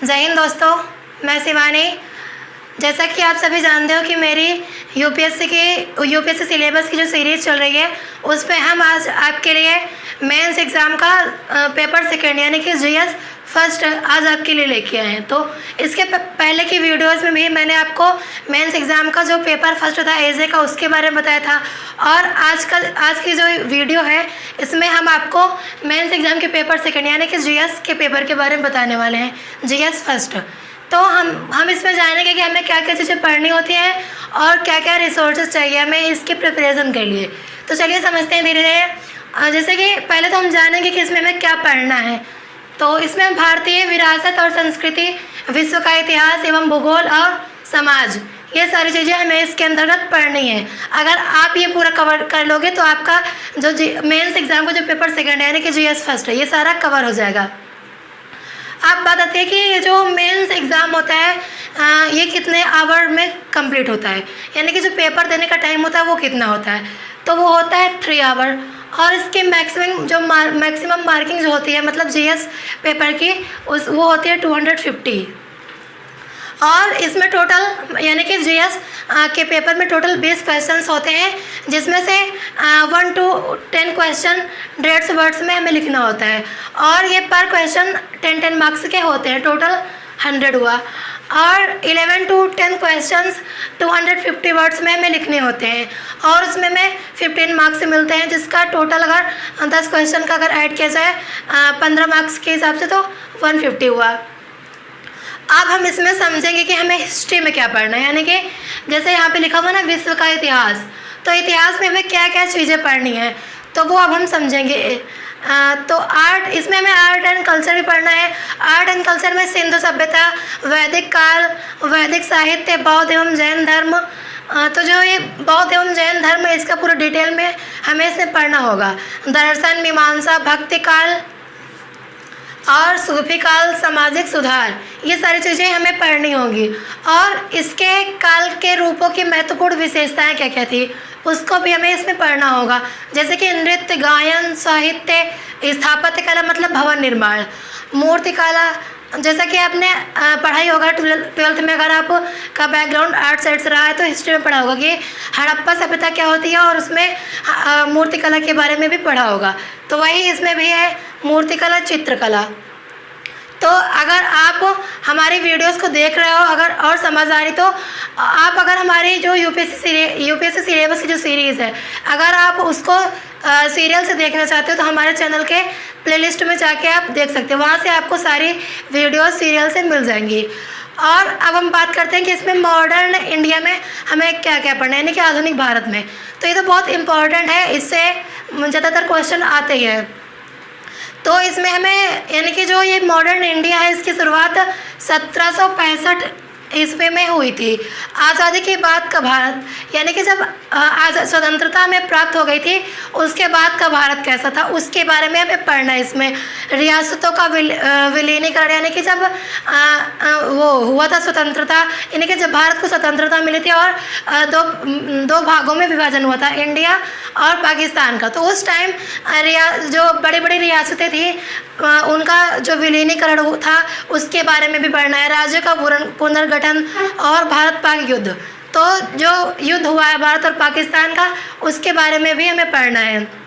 जय हिंद दोस्तों, मैं शिवानी। जैसा कि आप सभी जानते हो कि मेरी यूपीएससी सिलेबस की जो सीरीज़ चल रही है उस पर हम आज आपके लिए मेंस एग्ज़ाम का पेपर सेकेंड यानी कि जीएस फर्स्ट आज आपके लिए लेके आए हैं। तो इसके पहले की वीडियोस में भी मैंने आपको मेंस एग्ज़ाम का जो पेपर फर्स्ट था एजे का उसके बारे में बताया था, और आज की जो वीडियो है इसमें हम आपको मेंस एग्ज़ाम के पेपर सेकेंड यानी कि जीएस के पेपर के बारे में बताने वाले हैं, जीएस फर्स्ट। तो हम इसमें जानेंगे कि हमें क्या क्या चीज़ें पढ़नी होती हैं और क्या क्या रिसोर्सेज चाहिए हमें इसके प्रिपरेशन के लिए। तो चलिए समझते हैं धीरे धीरे। जैसे कि पहले तो हम जानेंगे कि इसमें हमें क्या पढ़ना है। तो इसमें भारतीय विरासत और संस्कृति, विश्व का इतिहास एवं भूगोल और समाज, ये सारी चीज़ें हमें इसके अंतर्गत पढ़नी है। अगर आप ये पूरा कवर कर लोगे तो आपका जो मेंस एग्ज़ाम का जो पेपर सेकंड है यानी कि जीएस फर्स्ट है ये सारा कवर हो जाएगा। आप बात आती है कि ये जो मेंस एग्ज़ाम होता है ये कितने आवर में कंप्लीट होता है, यानी कि जो पेपर देने का टाइम होता है वो कितना होता है। तो वो होता है 3 आवर, और इसके मैक्सिमम मार्किंग जो होती है मतलब जीएस पेपर की वो होती है 250। और इसमें टोटल यानी कि जीएस के पेपर में टोटल 20 क्वेश्चंस होते हैं, जिसमें से 1 to 10 क्वेश्चन 150 वर्ड्स में हमें लिखना होता है, और ये पर क्वेश्चन 10 मार्क्स के होते हैं, टोटल 100 हुआ। और 11 to 10 क्वेश्चंस 250 वर्ड्स में हमें लिखने होते हैं, और उसमें हमें 15 मार्क्स मिलते हैं, जिसका टोटल अगर 10 क्वेश्चन का अगर ऐड किया जाए 15 मार्क्स के हिसाब से तो 150 हुआ। अब हम इसमें समझेंगे कि हमें हिस्ट्री में क्या पढ़ना है, यानी कि जैसे यहाँ पे लिखा हुआ ना विश्व का इतिहास, तो इतिहास में हमें क्या क्या चीज़ें पढ़नी है तो वो अब हम समझेंगे। तो इसमें हमें आर्ट एंड कल्चर भी पढ़ना है। आर्ट एंड कल्चर में सिंधु सभ्यता, वैदिक काल, वैदिक साहित्य, बौद्ध एवं जैन धर्म। तो जो ये बौद्ध एवं जैन धर्म है इसका पूरा डिटेल में हमें इसमें पढ़ना होगा। दर्शन, मीमांसा, भक्ति काल और सूफी काल, सामाजिक सुधार, ये सारी चीज़ें हमें पढ़नी होंगी। और इसके काल के रूपों की महत्वपूर्ण विशेषताएं क्या क्या थी उसको भी हमें इसमें पढ़ना होगा, जैसे कि नृत्य, गायन, साहित्य, स्थापत्य कला मतलब भवन निर्माण, मूर्ति कला, जैसा कि आपने पढ़ाई होगा 12th में। अगर आपका बैकग्राउंड आर्ट साइड से रहा है तो हिस्ट्री में पढ़ा होगा कि हड़प्पा सभ्यता क्या होती है, और उसमें मूर्ति कला के बारे में भी पढ़ा होगा। तो वही इसमें भी है मूर्ति कला, चित्रकला। तो अगर आप हमारी वीडियोस को देख रहे हो अगर और समझ आ रही तो आप अगर हमारी जो यूपीएससी सिलेबस की जो सीरीज़ है अगर आप उसको सीरियल से देखना चाहते हो तो हमारे चैनल के प्लेलिस्ट में जाके आप देख सकते हो, वहाँ से आपको सारी वीडियोस सीरियल से मिल जाएंगी। और अब हम बात करते हैं कि इसमें मॉडर्न इंडिया में हमें क्या क्या पढ़ना है, यानी कि आधुनिक भारत में। तो ये तो बहुत इम्पॉर्टेंट है, इससे ज़्यादातर क्वेश्चन आते ही हैं। तो इसमें हमें यानी कि जो ये मॉडर्न इंडिया है इसकी शुरुआत 1765 ईस्वी में हुई थी। आज़ादी के बाद का भारत, यानी कि जब स्वतंत्रता हमें प्राप्त हो गई थी उसके बाद का भारत कैसा था उसके बारे में हमें पढ़ना है। इसमें रियासतों का विलीनीकरण, यानी कि जब वो हुआ था स्वतंत्रता, यानी कि जब भारत को स्वतंत्रता मिली थी और दो भागों में विभाजन हुआ था, इंडिया और पाकिस्तान का। तो उस टाइम जो बड़ी बड़ी रियासतें थी उनका जो विलीनीकरण था उसके बारे में भी पढ़ना है। राज्य का पुनर्गठन और भारत पाक युद्ध, तो जो युद्ध हुआ है भारत और पाकिस्तान का उसके बारे में भी हमें पढ़ना है।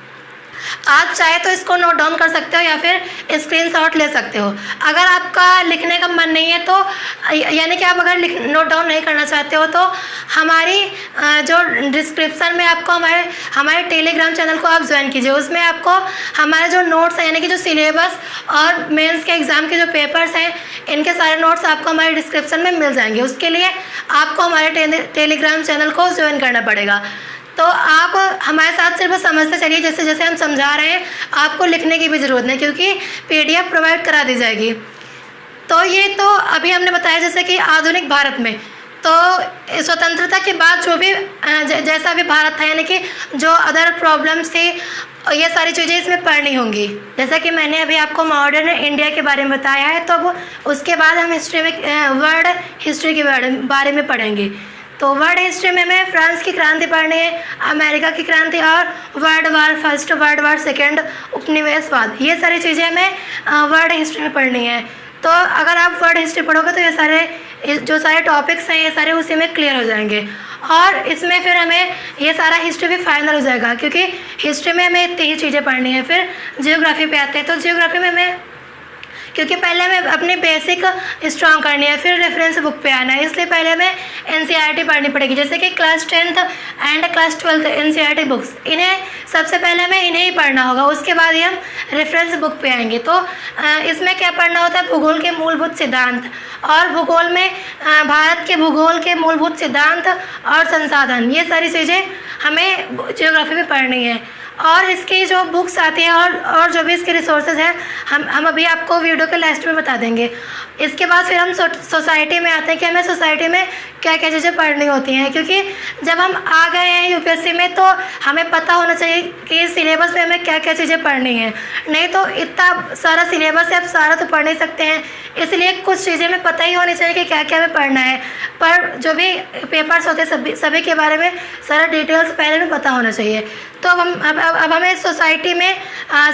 आप चाहे तो इसको नोट डाउन कर सकते हो या फिर स्क्रीनशॉट ले सकते हो। अगर आपका लिखने का मन नहीं है तो यानी कि आप अगर नोट डाउन नहीं करना चाहते हो तो हमारी जो डिस्क्रिप्शन में आपको हमारे टेलीग्राम चैनल को आप ज्वाइन कीजिए। उसमें आपको हमारे जो नोट्स हैं यानी कि जो सिलेबस और मेंस के एग्ज़ाम के जो पेपर्स हैं इनके सारे नोट्स आपको हमारे डिस्क्रिप्शन में मिल जाएंगे। उसके लिए आपको हमारे टेलीग्राम चैनल को ज्वाइन करना पड़ेगा। तो आप हमारे साथ सिर्फ समझते चलिए, जैसे जैसे हम समझा रहे हैं आपको लिखने की भी ज़रूरत नहीं, क्योंकि पीडीएफ प्रोवाइड करा दी जाएगी। तो ये तो अभी हमने बताया जैसे कि आधुनिक भारत में, तो स्वतंत्रता के बाद जो भी जैसा भी भारत था यानी कि जो अदर प्रॉब्लम्स थी ये सारी चीज़ें इसमें पढ़नी होंगी। जैसा कि मैंने अभी आपको मॉडर्न इंडिया के बारे में बताया है, तो अब उसके बाद हम हिस्ट्री में वर्ल्ड हिस्ट्री के बारे में पढ़ेंगे। तो वर्ल्ड हिस्ट्री में हमें फ्रांस की क्रांति पढ़नी है, अमेरिका की क्रांति और world war first, world war second, उपनिवेशवाद, ये सारी चीज़ें हमें वर्ल्ड हिस्ट्री में पढ़नी है। तो अगर आप वर्ल्ड हिस्ट्री पढ़ोगे तो ये सारे जो सारे टॉपिक्स हैं ये सारे उसी में क्लियर हो जाएंगे। और इसमें फिर हमें ये सारा हिस्ट्री भी फाइनल हो जाएगा, क्योंकि हिस्ट्री में हमें इतनी ही चीज़ें पढ़नी है। फिर जियोग्राफी पे आते हैं, तो जियोग्राफी में हमें क्योंकि पहले हमें अपनी बेसिक स्ट्रॉन्ग करनी है, फिर रेफरेंस बुक पे आना है, इसलिए पहले हमें एनसीईआरटी पढ़नी पड़ेगी। जैसे कि class 10th and class 12th NCERT books, इन्हें सबसे पहले हमें इन्हें ही पढ़ना होगा, उसके बाद ही हम रेफरेंस बुक पे आएंगे। तो इसमें क्या पढ़ना होता है, भूगोल के मूलभूत सिद्धांत, और भूगोल में भारत के भूगोल के मूलभूत सिद्धांत और संसाधन, ये सारी चीज़ें हमें जियोग्राफी में पढ़नी है। और इसकी जो बुक्स आती हैं और जो भी इसके रिसोर्सेज हैं हम अभी आपको वीडियो के लास्ट में बता देंगे। इसके बाद फिर हम सोसाइटी में आते हैं कि हमें सोसाइटी में क्या क्या चीज़ें पढ़नी होती हैं, क्योंकि जब हम आ गए हैं यूपीएससी में तो हमें पता होना चाहिए कि सिलेबस में हमें क्या क्या चीज़ें पढ़नी है। नहीं तो इतना सारा सिलेबस है, आप सारा तो पढ़ नहीं सकते हैं, इसलिए कुछ चीज़ें हमें पता ही होनी चाहिए कि क्या क्या हमें पढ़ना है। पर जो भी पेपर्स होते हैं सभी के बारे में सारा डिटेल्स पहले में पता होना चाहिए। तो अब हमें सोसाइटी में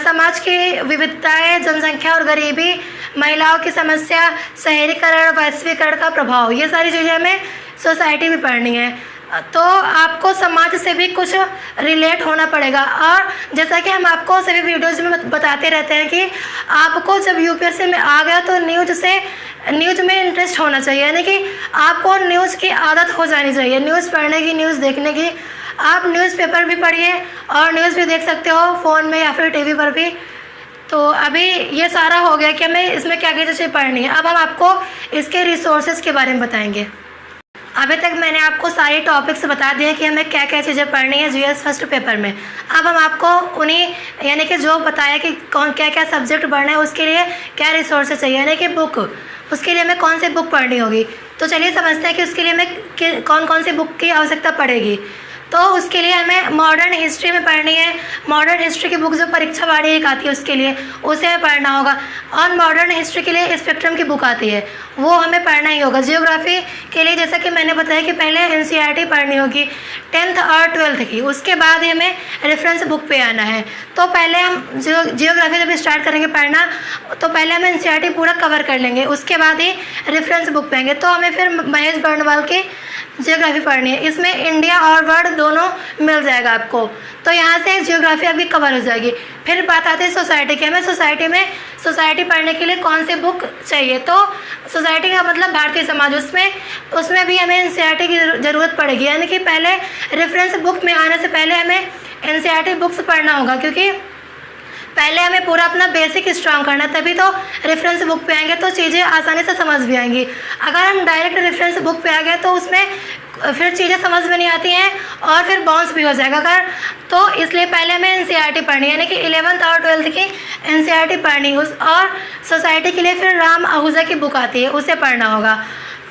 समाज की विविधताएं, जनसंख्या और गरीबी, महिलाओं की समस्या, शहरीकरण, वैश्वीकरण का प्रभाव, ये सारी चीज़ें हमें सोसाइटी में पढ़नी है। तो आपको समाज से भी कुछ रिलेट होना पड़ेगा। और जैसा कि हम आपको सभी वीडियोज़ में बताते रहते हैं कि आपको जब यूपीएससी में आ गया तो न्यूज़ में इंटरेस्ट होना चाहिए, यानी कि आपको न्यूज़ की आदत हो जानी चाहिए, न्यूज़ पढ़ने की, न्यूज़ देखने की। आप न्यूज़पेपर भी पढ़िए और न्यूज़ भी देख सकते हो फ़ोन में या फिर टीवी पर भी। तो अभी ये सारा हो गया कि हमें इसमें क्या क्या चीज़ें पढ़नी है। अब हम आपको इसके रिसोर्सेज के बारे में बताएंगे। अभी तक मैंने आपको सारे टॉपिक्स बता दिए कि हमें क्या क्या चीज़ें पढ़नी है जीएस फर्स्ट पेपर में। अब हम आपको उन्हीं यानी कि जो बताया कि कौन क्या क्या सब्जेक्ट पढ़ना है उसके लिए क्या रिसोर्सेज चाहिए, यानी कि बुक, उसके लिए हमें कौन सी बुक पढ़नी होगी। तो चलिए समझते हैं कि उसके लिए हमें कौन कौन सी बुक की आवश्यकता पड़ेगी। तो उसके लिए हमें मॉडर्न हिस्ट्री में पढ़नी है। मॉडर्न हिस्ट्री की बुक जो परीक्षा वाली एक आती है उसके लिए उसे हमें पढ़ना होगा। और मॉडर्न हिस्ट्री के लिए स्पेक्ट्रम की बुक आती है, वो हमें पढ़ना ही होगा। जियोग्राफी के लिए जैसा कि मैंने बताया कि पहले एनसीईआरटी पढ़नी होगी 10th और 12th की, उसके बाद ही हमें रेफरेंस बुक पे आना है। तो पहले हम जियोग्राफी जब स्टार्ट करेंगे पढ़ना तो पहले हम एनसीईआरटी पूरा कवर कर लेंगे, उसके बाद ही रेफरेंस बुक पे आएंगे। तो हमें फिर महेश बर्णवाल की जियोग्राफी पढ़नी है, इसमें इंडिया और वर्ल्ड दोनों मिल जाएगा आपको। तो यहाँ से जियोग्राफी आपकी कवर हो जाएगी। फिर बात आती है सोसाइटी की, हमें सोसाइटी पढ़ने के लिए कौन सी बुक चाहिए। तो सोसाइटी का मतलब भारतीय समाज, उसमें भी हमें एनसीईआरटी की ज़रूरत पड़ेगी, यानी कि पहले रेफरेंस बुक में आने से पहले हमें एनसीईआरटी बुक्स पढ़ना होगा, क्योंकि पहले हमें पूरा अपना बेसिक स्ट्रॉन्ग करना है, तभी तो रेफरेंस बुक पे आएंगे तो चीज़ें आसानी से समझ भी आएंगी। अगर हम डायरेक्ट रेफरेंस बुक पे आ गए तो उसमें फिर चीज़ें समझ में नहीं आती हैं और फिर बाउंस भी हो जाएगा अगर। तो इसलिए पहले हमें एनसीईआरटी पढ़नी है, यानी कि 11th और 12th की एनसीईआरटी पढ़नी। और सोसाइटी के लिए फिर राम आहूजा की बुक आती है, उसे पढ़ना होगा।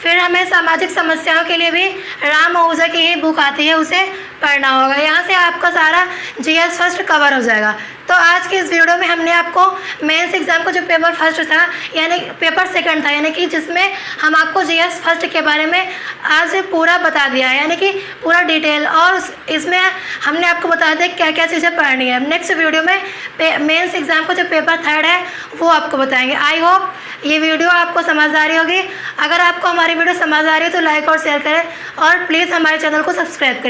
फिर हमें सामाजिक समस्याओं के लिए भी राम आहूजा की ही बुक आती है, उसे पढ़ना होगा। यहाँ से आपका सारा जीएस फर्स्ट कवर हो जाएगा। तो आज की इस वीडियो में हमने आपको मेंस एग्ज़ाम का जो पेपर फर्स्ट था यानी पेपर सेकंड था, यानी कि जिसमें हम आपको जीएस फर्स्ट के बारे में आज पूरा बता दिया है, यानी कि पूरा डिटेल। और इसमें हमने आपको बता दिया क्या क्या चीज़ें पढ़नी है। नेक्स्ट वीडियो में मेंस एग्ज़ाम का जो पेपर थर्ड है वो आपको बताएंगे। आई होप ये वीडियो आपको समझ आ रही होगी। अगर आपको हमारी वीडियो समझ आ रही है तो लाइक और शेयर करें और प्लीज़ हमारे चैनल को सब्सक्राइब करें।